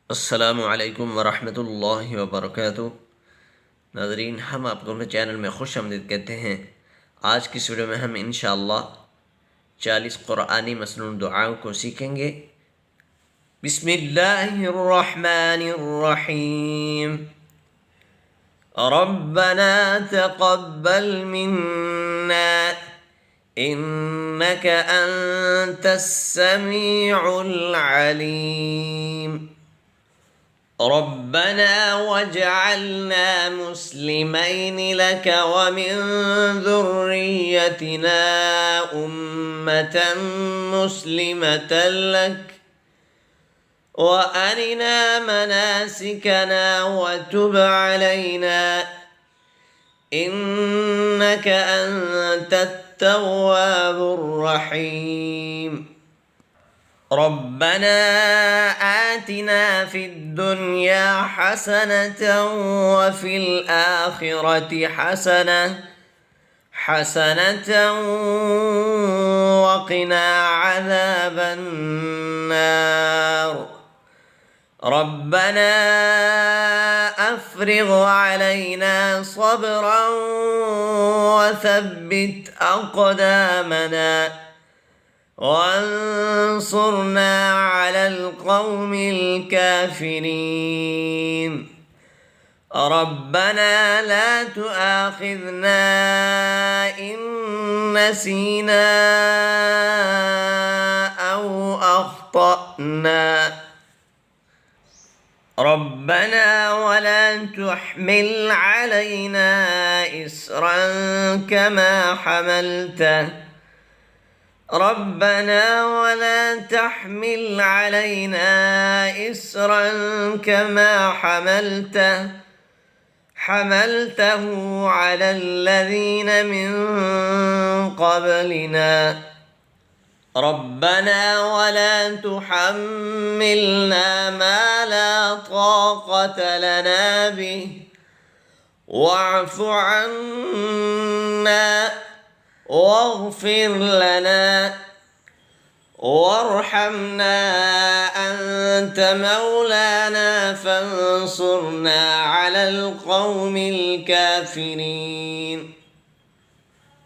अस्सलामुअलैकुम वरहमतुल्लाहि वबरकातुहू। नाज़रीन, हम आपको अपने चैनल में खुश आमदीद कहते हैं। आज की इस वीडियो में हम इंशाअल्लाह 40 क़ुरआनी मसनून दुआओं को सीखेंगे। बिस्मिल्लाहिर्रहमानिर्रहीम। रब्बना तक़ब्बल मिन्ना इन्नका अंतस समीउल अलीम। रब्बना वजअलना मुस्लिमैन लक वमिन ज़ुर्रिय्यतिना उम्मतन मुस्लिमतन लक वअरिना मनासिकना वतुब अलैना इन्नका अंतत तव्वाबुर रहीम। रब्बना आतिना फिद्दुन्या हसनतं वफिल आखिरति हसनतं वक़िना अज़ाबन्नार। रब्बना अफ़्रिग़ अलैना सब्रन वथब्बित अक़दामना वंसुरना अलल क़ौमिल काफ़िरीन। रब्बना ला तुआख़िज़ना इन नसीना औ अख़्तअना। रब्बना वला तुहमिल अलैना इस्रन कमा हमलतह रब्बना वला तहमिल अलैना इस्रन कमा हमलतहु अलल्लज़ीन मिन क़ब्लिना। रब्बना वला तुहम्मिलना मा ला ताक़त लना बिहि वअफ़ु अन्ना वाग़फ़िर लना वरहमना अन्त मौलाना फंसुरना अलल क़ौमिल काफ़िरीन।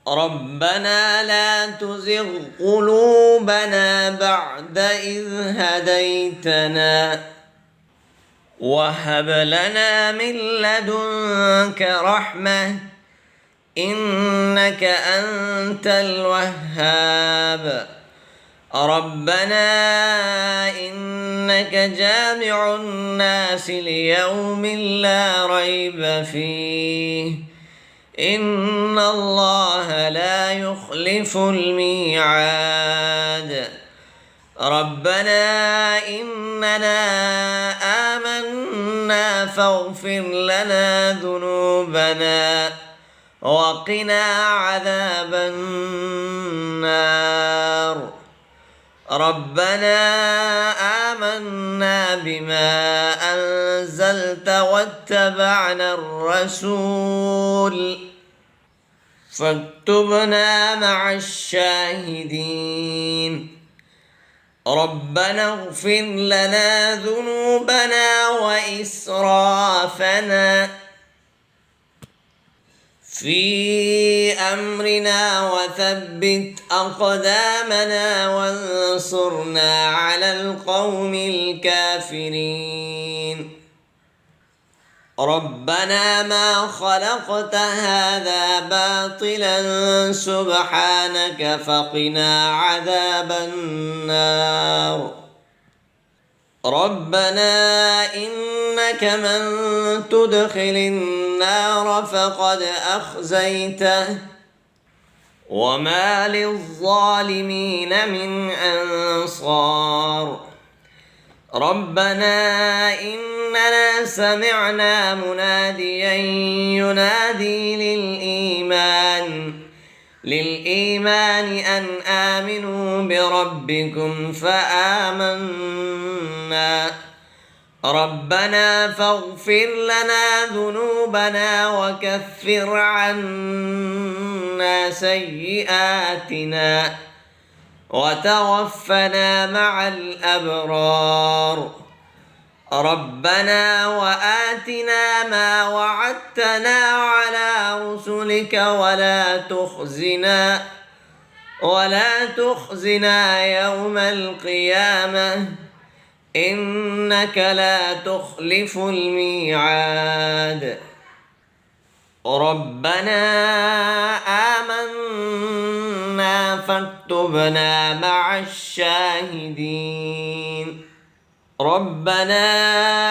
रब्बना ला तुज़िग़ क़ुलूबना बअद इज़ हदैतना वहब लना मिन लदुनक रहमह इन्नका अंतल वह्हाब। रब्बना इन्नका जामिउन नासि लियौमिन ला रैब फीह इन्नल्लाह ला युख़्लिफ़ुल मिइआद। रब्बना इन्नना आमन्ना फ़ाग़फ़िर लना ذुनूबना वक़िना अज़ाबन्नार। रब्बना आमन्ना बिमा अंज़लत वत्तबअना अर्रसूल फक्तुबना मअश्शाहिदीन। रब्बना इग़फ़िर लना ذुनूबना वइस्राफ़ना फ़ी अम्रिना वथब्बित अक़दामना वंसुरना अलल क़ौमिल काफ़िरीन। रब्बना मा ख़लक़त हाज़ा बातिलन सुब्हानक फ़क़िना अज़ाबन्नार। रब्बना इन्नक मन तुदख़िलिन नार फ़क़द अख़ज़यतह वमा लिज़्ज़ालिमीन मिन अंसार। रब्बना इन्नना समिअना मुनादियन युनादी लिलईमान अन आमिनू बिरब्बिकुम फ़आमन्ना। रब्बना फ़ाग़फ़िर लना ذुनूबना वकफ़िर अन्ना सय्यिआतिना वतवफ़्फ़ना मअल अबरार। ربنا وآتنا ما وعدتنا على رسلك ولا تخزنا يوم القيامة إنك لا تخلف الميعاد. ربنا آمنا فاكتبنا مع الشاهدين. ربنا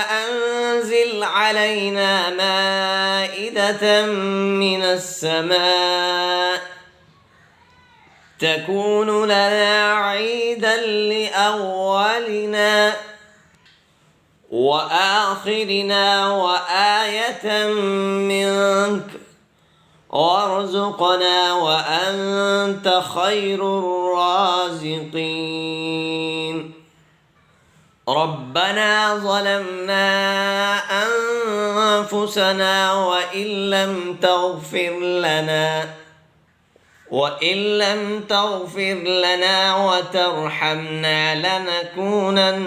أنزل علينا مائدة من السماء تكون لنا عيدا لأولنا وآخرنا وآية منك وارزقنا وأنت خير الرازقين. ربنا ظلمنا أنفسنا وإن لم تغفر لنا وترحمنا لنكونن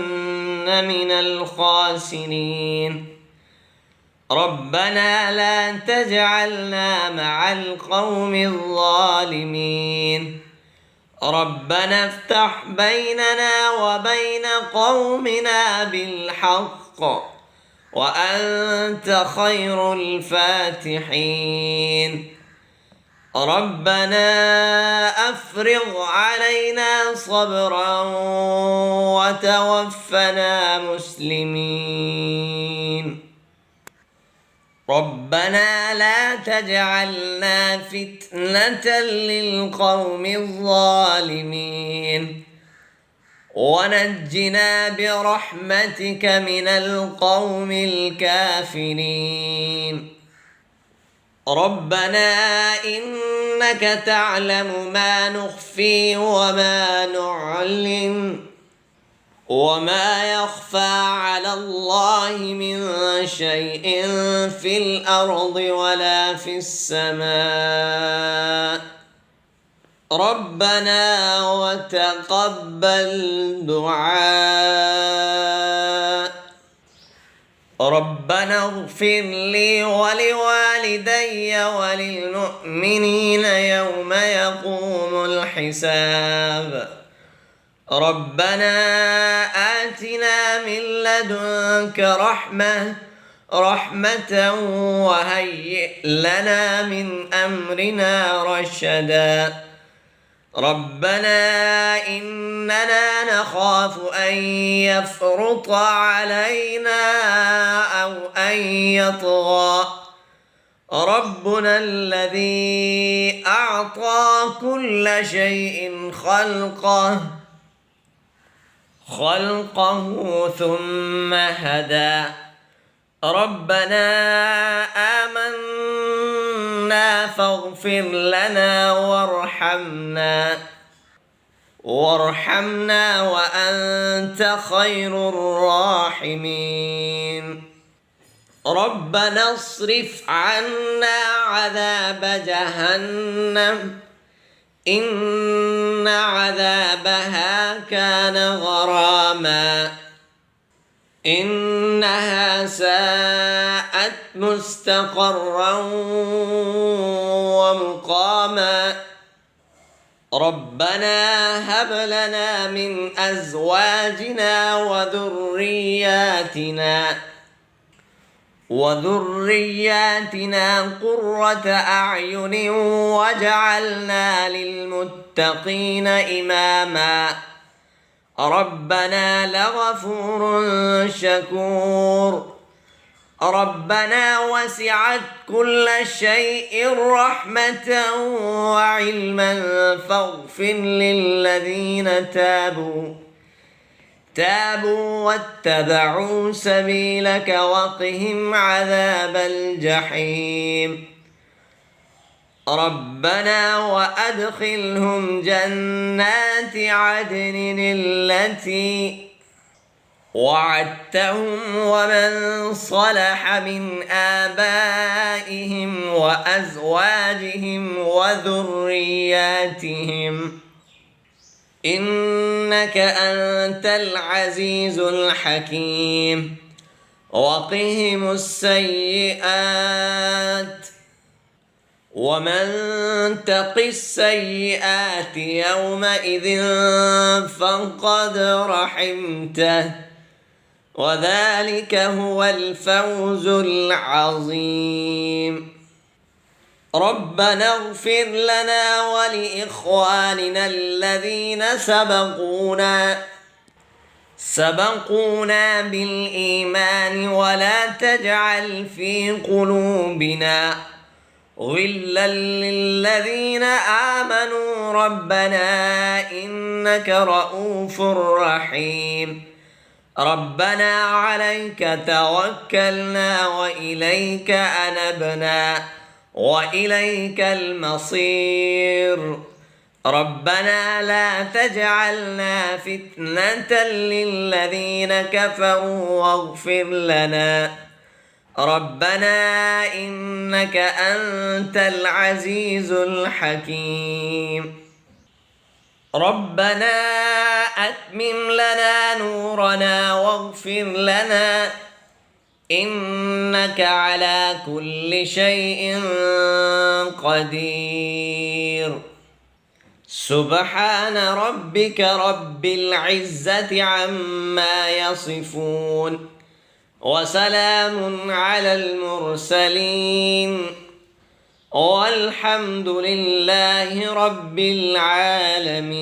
من الخاسرين. ربنا لا تجعلنا مع القوم الظالمين. ربنا افتح بيننا وبين قومنا بالحق وأنت خير الفاتحين. ربنا أفرغ علينا صبرا وتوفنا مسلمين. ربنا لا تجعلنا فتنة للقوم الظالمين ونجنا برحمتك من القوم الكافرين. ربنا إنك تعلم ما نخفي وما نعلن وما يخفى على الله من شيء في الأرض ولا في السماء. ربنا وتقبل دعاء. ربنا اغفر لي ولوالدي وللمؤمنين يوم يقوم الحساب. ربنا آتنا من لدنك رحمة وهيئ لنا من أمرنا رشدا. ربنا إننا نخاف أن يفرط علينا أو أن يطغى ربنا الذي أعطى كل شيء خلقه ثم هدى. ربنا آمنا فاغفر لنا وارحمنا وأنت خير الراحمين. ربنا اصرف عنا عذاب جهنم إن عذابها كان غراما إنها ساءت مستقرا ومقاما. ربنا هب لنا من أزواجنا وذرياتنا قرة أعين واجعلنا للمتقين إماما. ربنا لغفور شكور. ربنا وسعت كل شيء رحمة وعلما فاغفر للذين تابوا واتبعوا سبيلك وقهم عذاب الجحيم. ربنا وأدخلهم جنات عدن التي وعدتهم ومن صلح من آبائهم وأزواجهم وذرياتهم إنك أنت العزيز الحكيم. وقهم السيئات ومن تق السيئات يومئذ فقد رحمته وذلك هو الفوز العظيم. ربنا اغفر لنا ولإخواننا الذين سبقونا بالإيمان ولا تجعل في قلوبنا غلا للذين آمنوا ربنا إنك رؤوف رحيم. ربنا عليك توكلنا وإليك أنبنا وإليك المصير. ربنا لا تجعلنا فتنة للذين كفروا واغفر لنا ربنا إنك أنت العزيز الحكيم. ربنا أتمم لنا نورنا واغفر لنا إنك على كل شيء قدير. سبحان ربك رب العزة عما يصفون وسلام على المرسلين والحمد لله رب العالمين.